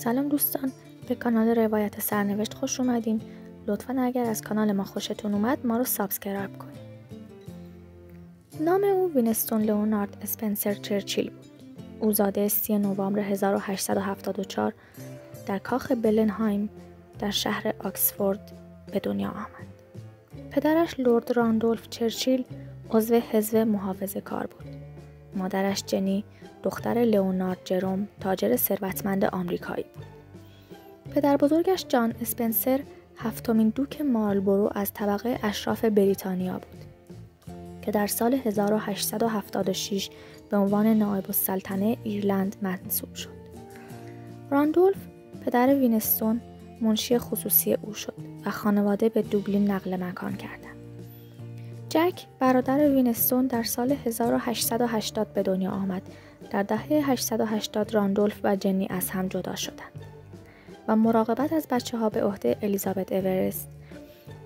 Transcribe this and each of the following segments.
سلام دوستان، به کانال روایت سرنوشت خوش اومدین. لطفاً اگر از کانال ما خوشتون اومد ما رو سابسکرایب کنید. نام او وینستون لئونارد اسپنسر چرچیل بود. او زاده 30 نوامبر 1874 در کاخ بلنهایم در شهر آکسفورد به دنیا آمد. پدرش لرد راندولف چرچیل عضو حزب محافظه‌کار بود. مادرش جنی دختر لئونارد جروم تاجر ثروتمند آمریکایی بود. پدر بزرگش جان اسپنسر هفتمین دوک مارلبورو از طبقه اشراف بریتانیا بود که در سال 1876 به عنوان نایب السلطنه ایرلند منصوب شد. راندولف پدر وینستون منشی خصوصی او شد و خانواده به دوبلین نقل مکان کردند. جک برادر وینستون در سال 1880 به دنیا آمد. در دهه 880 راندولف و جنی از هم جدا شدند و مراقبت از بچه‌ها به عهده الیزابت اورست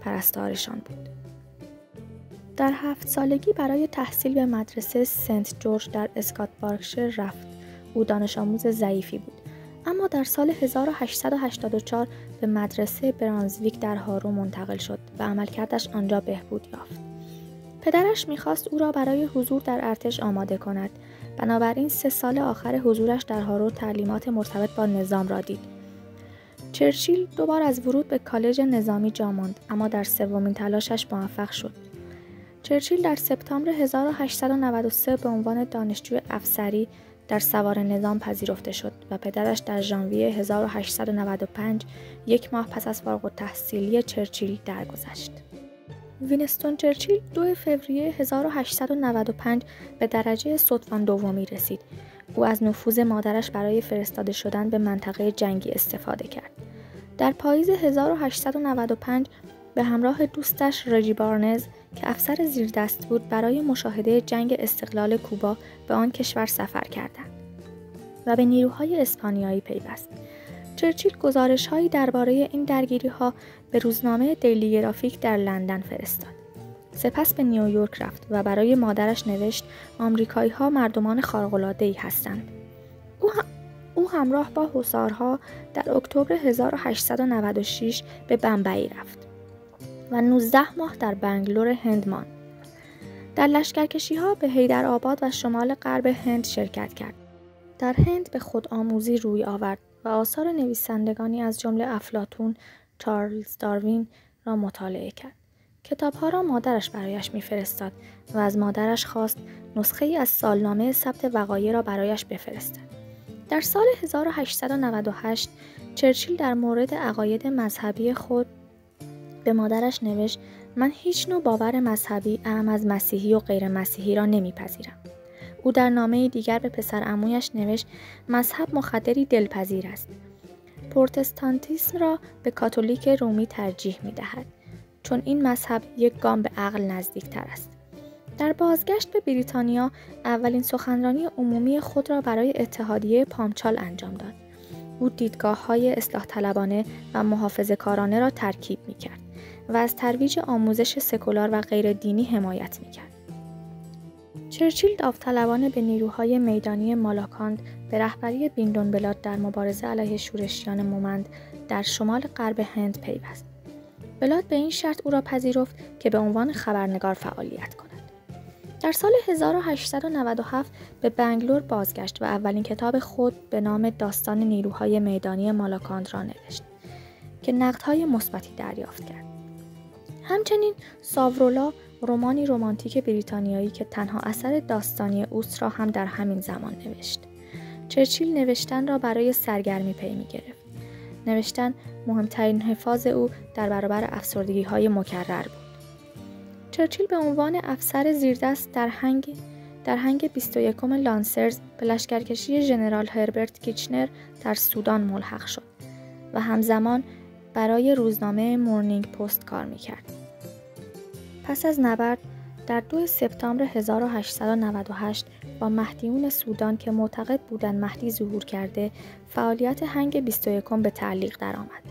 پرستارشان بود. در 7 سالگی برای تحصیل به مدرسه سنت جورج در اسکات بارکشایر رفت. او دانش آموز ضعیفی بود، اما در سال 1884 به مدرسه برانزویک در هارو منتقل شد و عملکردش آنجا بهبود یافت. پدرش می‌خواست او را برای حضور در ارتش آماده کند، بنابراین 3 سال آخر حضورش در هارو تعلیمات مرتبط با نظام را دید. چرچیل 2 بار از ورود به کالج نظامی جا ماند، اما در سومین تلاشش موفق شد. چرچیل در سپتامبر 1893 به عنوان دانشجوی افسری در سوار نظام پذیرفته شد و پدرش در ژانویه 1895 1 ماه پس از فارغ التحصیلی چرچیل درگذشت. وینستون چرچیل 2 فوریه 1895 به درجه ستوان دومی رسید. او از نفوذ مادرش برای فرستاده شدن به منطقه جنگی استفاده کرد. در پاییز 1895 به همراه دوستش رجی بارنز که افسر زیردست بود برای مشاهده جنگ استقلال کوبا به آن کشور سفر کردند و به نیروهای اسپانیایی پیوست. چرچیل گزارش‌هایی درباره این درگیری‌ها به روزنامه دیلی گرافیک در لندن فرستاد. سپس به نیویورک رفت و برای مادرش نوشت آمریکایی‌ها مردمان خارق‌العاده‌ای هستند. او همراه با حصارها در اکتبر 1896 به بمبئی رفت و 19 ماه در بنگلور هند ماند. در لشکرکشی‌ها به حیدرآباد و شمال غرب هند شرکت کرد. در هند به خودآموزی روی آورد و آثار نویسندگانی از جمله افلاطون، چارلز داروین را مطالعه کرد. کتاب‌ها را مادرش برایش می‌فرستاد و از مادرش خواست نسخه‌ای از سالنامه ثبت وقایع را برایش بفرستد. در سال 1898 چرچیل در مورد عقاید مذهبی خود به مادرش نوشت: من هیچ نوع باور مذهبی اعم از مسیحی و غیر مسیحی را نمی‌پذیرم. او در نامه دیگر به پسر عمویش نوشت: مذهب مخدری دلپذیر است. پروتستانتیسم را به کاتولیک رومی ترجیح می‌دهد، چون این مذهب 1 گام به عقل نزدیکتر است. در بازگشت به بریتانیا اولین سخنرانی عمومی خود را برای اتحادیه پامچال انجام داد. او دیدگاه‌های اصلاح طلبانه و محافظه‌کارانه را ترکیب می‌کرد و از ترویج آموزش سکولار و غیر دینی حمایت می‌کرد. چرچیل داوطلبانه به نیروهای میدانی مالاکاند به رهبری بیندونبلاد در مبارزه علیه شورشیان مومند در شمال غرب هند پیوست. بلاد به این شرط او را پذیرفت که به عنوان خبرنگار فعالیت کند. در سال 1897 به بنگلور بازگشت و اولین کتاب خود به نام داستان نیروهای میدانی مالاکاند را نوشت که نقدهای مثبتی دریافت کرد. همچنین ساورولا، رمانی رمانتیک بریتانیایی که تنها اثر داستانی اوست را هم در همین زمان نوشت. چرچیل نوشتن را برای سرگرمی پی می‌گرفت. نوشتن مهمترین حفاظ او در برابر افسردگی‌های مکرر بود. چرچیل به عنوان افسر زیردست در هنگ 21 لانسرز به لشکرکشی ژنرال هربرت کیچنر در سودان ملحق شد و همزمان برای روزنامه مورنینگ پست کار می‌کرد. پس از نبرد در 2 سپتامبر 1898 با مهدیون سودان که معتقد بودند مهدی ظهور کرده، فعالیت هنگ 21 به تعلیق درآمد.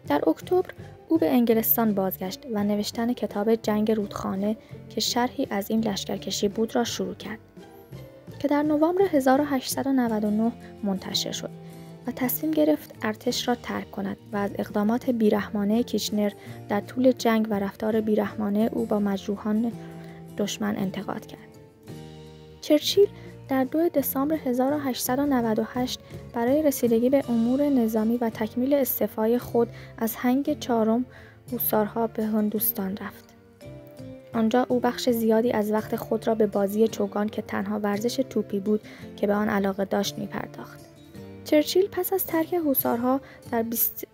در اکتبر او به انگلستان بازگشت و نوشتن کتاب جنگ رودخانه که شرحی از این لشکرکشی بود را شروع کرد که در نوامبر 1899 منتشر شد. و تصمیم گرفت ارتش را ترک کند و از اقدامات بیرحمانه کیچنر در طول جنگ و رفتار بیرحمانه او با مجروحان دشمن انتقاد کرد. چرچیل در 2 دسامبر 1898 برای رسیدگی به امور نظامی و تکمیل استعفای خود از هنگ 4 هوسارها به هندوستان رفت. آنجا او بخش زیادی از وقت خود را به بازی چوگان که تنها ورزش توپی بود که به آن علاقه داشت می‌پرداخت. چرچیل پس از ترک هوسارها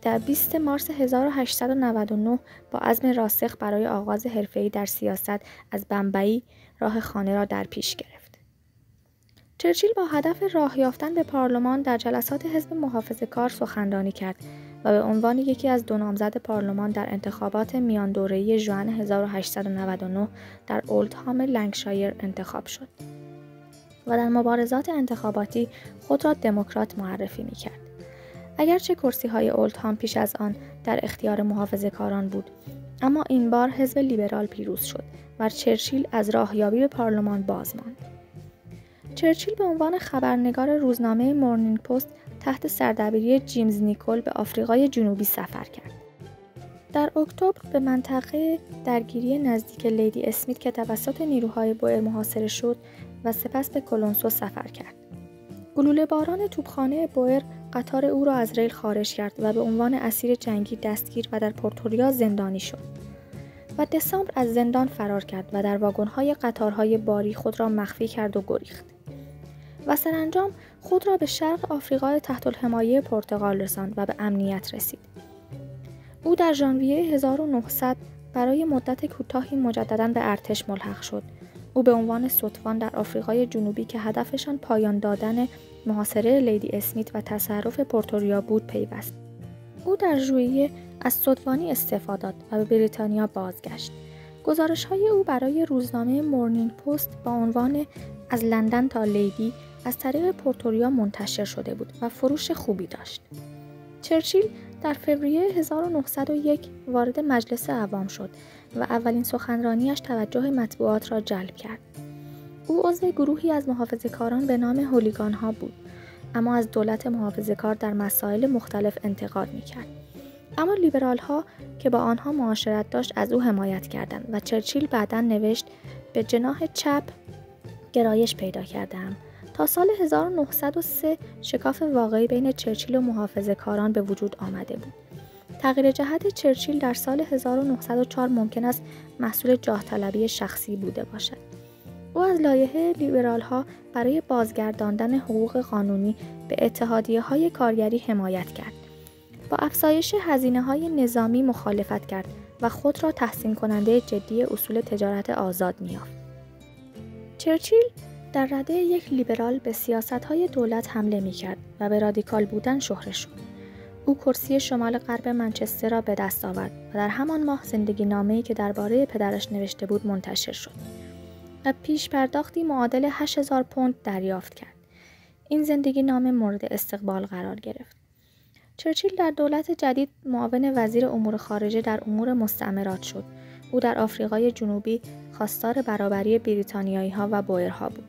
در 20 مارس 1899 با عزم راسخ برای آغاز حرفه‌ای در سیاست از بمبئی راه خانه را در پیش گرفت. چرچیل با هدف راه یافتن به پارلمان در جلسات حزب محافظه‌کار سخنرانی کرد و به عنوان یکی از 2 نامزد پارلمان در انتخابات میان دوره‌ای ژوئن 1899 در اولدهام لنکشایر انتخاب شد و در مبارزات انتخاباتی خود را دموکرات معرفی می‌کرد. اگرچه کرسی‌های اولدهام پیش از آن در اختیار محافظه‌کاران بود، اما این بار حزب لیبرال پیروز شد و چرچیل از راهیابی به پارلمان باز ماند. چرچیل به عنوان خبرنگار روزنامه مورنینگ پست تحت سردبیری جیمز نیکول به آفریقای جنوبی سفر کرد. در اکتبر به منطقه درگیری نزدیک لیدی اسمیت که توسط نیروهای بوئر محاصره شد و سپس به کلونسو سفر کرد. گلوله باران توپخانه بوئر قطار او را از ریل خارج کرد و به عنوان اسیر جنگی دستگیر و در پورتوریا زندانی شد. و دسامبر از زندان فرار کرد و در واگن‌های قطارهای باری خود را مخفی کرد و گریخت. و سرانجام خود را به شرق آفریقای تحت الحمایه پرتغال رساند و به امنیت رسید. او در ژانویه 1900 برای مدت کوتاهی مجدداً به ارتش ملحق شد. او به عنوان ستوان در آفریقای جنوبی که هدفشان پایان دادن محاصره لیدی اسمیت و تصرف پورتوریا بود پیوست. او در ژوئیه از ستوانی استعفا داد و به بریتانیا بازگشت. گزارش‌های او برای روزنامه مورنینگ پست با عنوان از لندن تا لیدی از طریق پورتوریا منتشر شده بود و فروش خوبی داشت. چرچیل در فوریه 1901 وارد مجلس عوام شد و اولین سخنرانیش توجه مطبوعات را جلب کرد. او عضو گروهی از محافظه‌کاران به نام هولیگان‌ها بود، اما از دولت محافظه‌کار در مسائل مختلف انتقاد می‌کرد. اما لیبرال‌ها که با آنها معاشرت داشت از او حمایت کردند و چرچیل بعداً نوشت به جناح چپ گرایش پیدا کردم. تا سال 1903 شکاف واقعی بین چرچیل و محافظه‌کاران به وجود آمده بود. تغییر جهت چرچیل در سال 1904 ممکن است محصول جاه طلبی شخصی بوده باشد. او از لایحه لیبرال‌ها برای بازگرداندن حقوق قانونی به اتحادیه‌های کارگری حمایت کرد. با افزایش هزینه‌های نظامی مخالفت کرد و خود را تحسین کننده جدی اصول تجارت آزاد می‌یافت. چرچیل در رده یک لیبرال به سیاست‌های دولت حمله می‌کرد و به رادیکال بودن شهره شد. او کرسی شمال غرب منچستر را به دست آورد و در همان ماه زندگی نامه‌ای که درباره پدرش نوشته بود منتشر شد و پیش پرداختی معادل 8000 پوند دریافت کرد. این زندگی نامه مورد استقبال قرار گرفت. چرچیل در دولت جدید معاون وزیر امور خارجه در امور مستعمرات شد. او در آفریقای جنوبی خواستار برابری بریتانیایی‌ها و بوئرها بود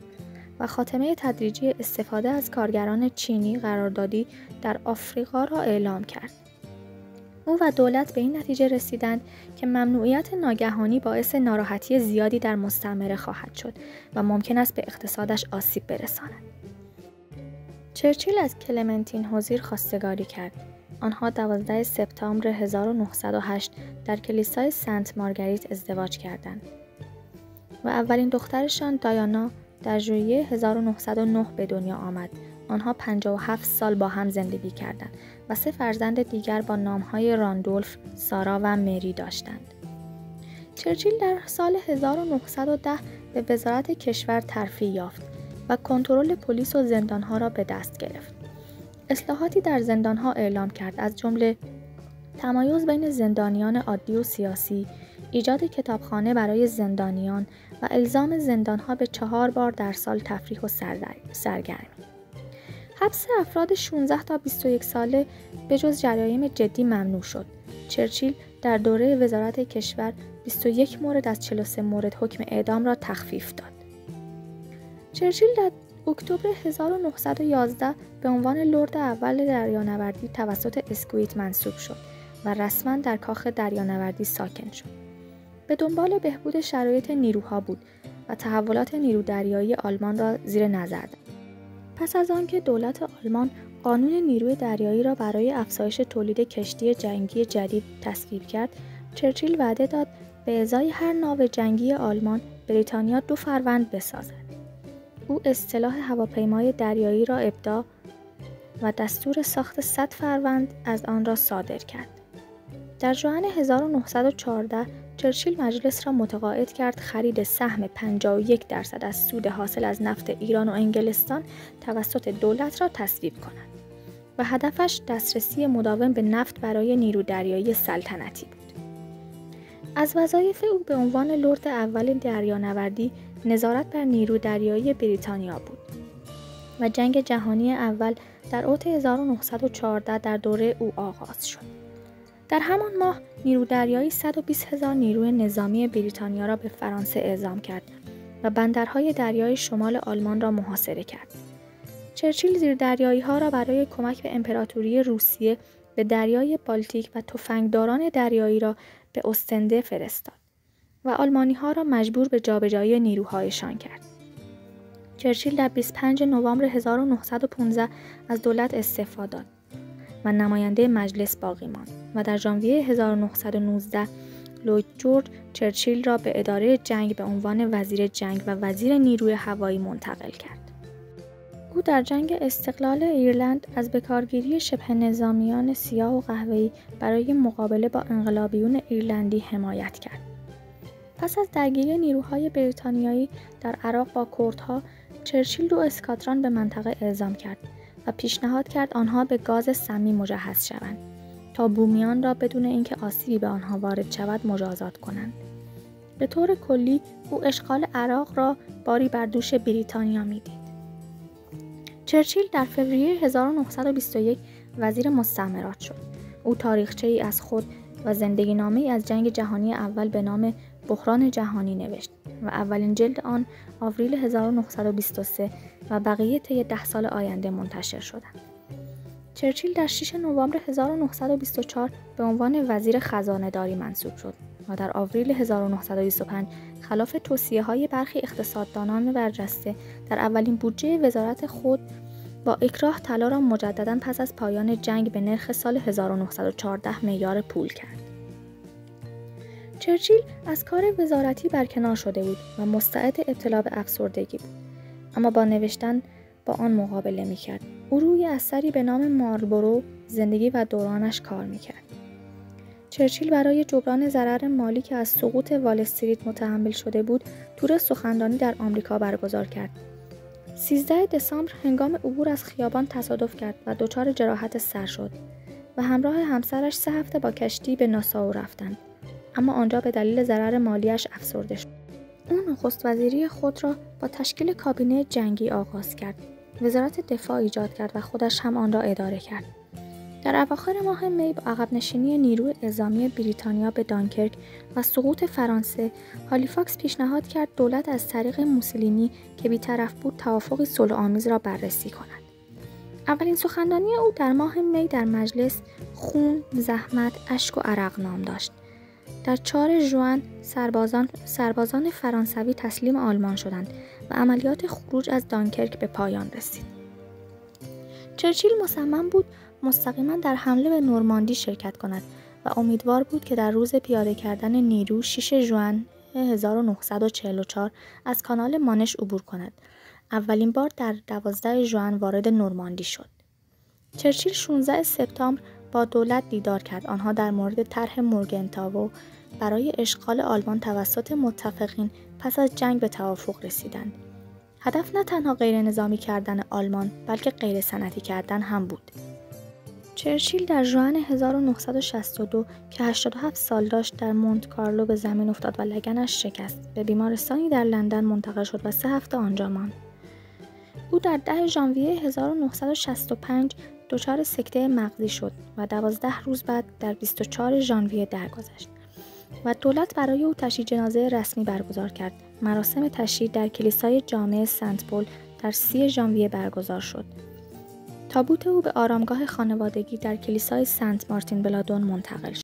و خاتمه تدریجی استفاده از کارگران چینی قراردادی در آفریقا را اعلام کرد. او و دولت به این نتیجه رسیدند که ممنوعیت ناگهانی باعث ناراحتی زیادی در مستعمره خواهد شد و ممکن است به اقتصادش آسیب برساند. چرچیل از کلمنتین هوزیر خواستگاری کرد. آنها 12 سپتامبر 1908 در کلیسای سنت مارگریت ازدواج کردند و اولین دخترشان دایانا در ژوئیه 1909 به دنیا آمد. آنها 57 سال با هم زندگی کردند و 3 فرزند دیگر با نام‌های راندولف، سارا و مری داشتند. چرچیل در سال 1910 به وزارت کشور ترفیع یافت و کنترل پلیس و زندان‌ها را به دست گرفت. اصلاحاتی در زندان‌ها اعلام کرد، از جمله تمایز بین زندانیان عادی و سیاسی، ایجاد کتابخانه برای زندانیان و الزام زندان‌ها به 4 بار در سال تفریح و سرگرمی. حبس افراد 16 تا 21 ساله به جز جرایم جدی ممنوع شد. چرچیل در دوره وزارت کشور 21 مورد از 43 مورد حکم اعدام را تخفیف داد. چرچیل در اکتبر 1911 به عنوان لرد اول دریانوردی توسط اسکویت منصوب شد و رسما در کاخ دریانوردی ساکن شد. به دنبال بهبود شرایط نیروها بود و تحولات نیرو دریایی آلمان را زیر نظر داشت. پس از آنکه دولت آلمان قانون نیروی دریایی را برای افزایش تولید کشتی جنگی جدید تصویب کرد، چرچیل وعده داد به ازای هر ناو جنگی آلمان بریتانیا 2 فروند بسازد. او اصطلاح هواپیمای دریایی را ابداع و دستور ساخت 100 فروند از آن را صادر کرد. در ژوئن 1914 چرچیل مجلس را متقاعد کرد خرید سهم 51% از سود حاصل از نفت ایران و انگلستان توسط دولت را تصویب کند و هدفش دسترسی مداوم به نفت برای نیرو دریایی سلطنتی بود. از وظایف او به عنوان لرد اول دریانوردی نظارت بر نیرو دریایی بریتانیا بود و جنگ جهانی اول در اوت 1914 در دوره او آغاز شد. در همان ماه نیرو دریایی 120,000 نیروی نظامی بریتانیا را به فرانسه اعزام کرد و بندرهای دریای شمال آلمان را محاصره کرد. چرچیل زیردریایی‌ها را برای کمک به امپراتوری روسیه به دریای بالتیک و تفنگداران دریایی را به استنده فرستاد و آلمانی‌ها را مجبور به جابجایی نیروهایشان کرد. چرچیل در 25 نوامبر 1915 از دولت استعفا داد و نماینده مجلس باقی ماند و در ژانویه 1919 لوید جورج چرچیل را به اداره جنگ به عنوان وزیر جنگ و وزیر نیروی هوایی منتقل کرد. او در جنگ استقلال ایرلند از بکارگیری شبه نظامیان سیاه و قهوه‌ای برای مقابله با انقلابیون ایرلندی حمایت کرد. پس از درگیری نیروهای بریتانیایی در عراق با کردها، چرچیل 2 اسکادران به منطقه اعزام کرد و پیشنهاد کرد آنها به گاز سمی مجهز شوند تا بومیان را بدون اینکه آسیبی به آنها وارد شود مجازات کنند. به طور کلی او اشغال عراق را باری بر دوش بریتانیا می‌دید. چرچیل در فوریه 1921 وزیر مستعمرات شد. او تاریخچه‌ای از خود و زندگی‌نامه‌ای از جنگ جهانی اول به نام بحران جهانی نوشت و اولین جلد آن آوریل 1923 و بقیه طی 10 سال آینده منتشر شدند. چرچیل در 6 نوامبر 1924 به عنوان وزیر خزانه‌داری منصوب شد و در آوریل 1925 خلاف توصیه‌های برخی اقتصاددانان برجسته در اولین بودجه وزارت خود با اکراه طلا را مجدداً پس از پایان جنگ به نرخ سال 1914 معیار پول کرد. چرچیل از کار وزارتی برکنار شده بود و مستعد ابتلا به افسردگی بود، اما با نوشتن با آن مقابله می‌کرد. او روی اثری به نام مارلبورو زندگی و دورانش کار می‌کرد. چرچیل برای جبران ضرر مالی که از سقوط وال استریت متحمل شده بود، تور سخنرانی در آمریکا برگزار کرد. 13 دسامبر هنگام عبور از خیابان تصادف کرد و دچار جراحت سر شد و همراه همسرش 3 هفته با کشتی به ناسائو رفتند، اما آنجا به دلیل ضرر مالیش افسرده شد. او نخست وزیری خود را با تشکیل کابینه جنگی آغاز کرد. وزارت دفاع ایجاد کرد و خودش هم آن را اداره کرد. در اواخر ماه می با عقب نشینی نیروی اعزامی بریتانیا به دانکرک و سقوط فرانسه، هالیفاکس پیشنهاد کرد دولت از طریق موسولینی که بی‌طرف بود توافقی صلح‌آمیز را بررسی کند. اولین سخنرانی او در ماه می در مجلس خون، زحمت، اشک و عرق نام داشت. در 4 ژوئن سربازان فرانسوی تسلیم آلمان شدند و عملیات خروج از دانکرک به پایان رسید. چرچیل مصمم بود مستقیما در حمله به نورماندی شرکت کند و امیدوار بود که در روز پیاده کردن نیرو 6 ژوئن 1944 از کانال مانش عبور کند. اولین بار در 12 ژوئن وارد نورماندی شد. چرچیل 16 سپتامبر با دولت دیدار کرد. آنها در مورد طرح مورگنتاو برای اشغال آلمان توسط متفقین پس از جنگ به توافق رسیدند. هدف نه تنها غیر نظامی کردن آلمان بلکه غیر صنعتی کردن هم بود. چرچیل در ژوئن 1962 که 87 سال داشت در مونت کارلو به زمین افتاد و لگنش شکست. به بیمارستانی در لندن منتقل شد و 3 هفته آنجا ماند. او در 10 ژانویه 1965 دچار سکته مغزی شد و 12 روز بعد در 24 ژانویه درگذشت و دولت برای او تشییع جنازه رسمی برگزار کرد. مراسم تشییع در کلیسای جامع سنت پول در 30 ژانویه برگزار شد. تابوت او به آرامگاه خانوادگی در کلیسای سنت مارتین بلادون منتقل شد.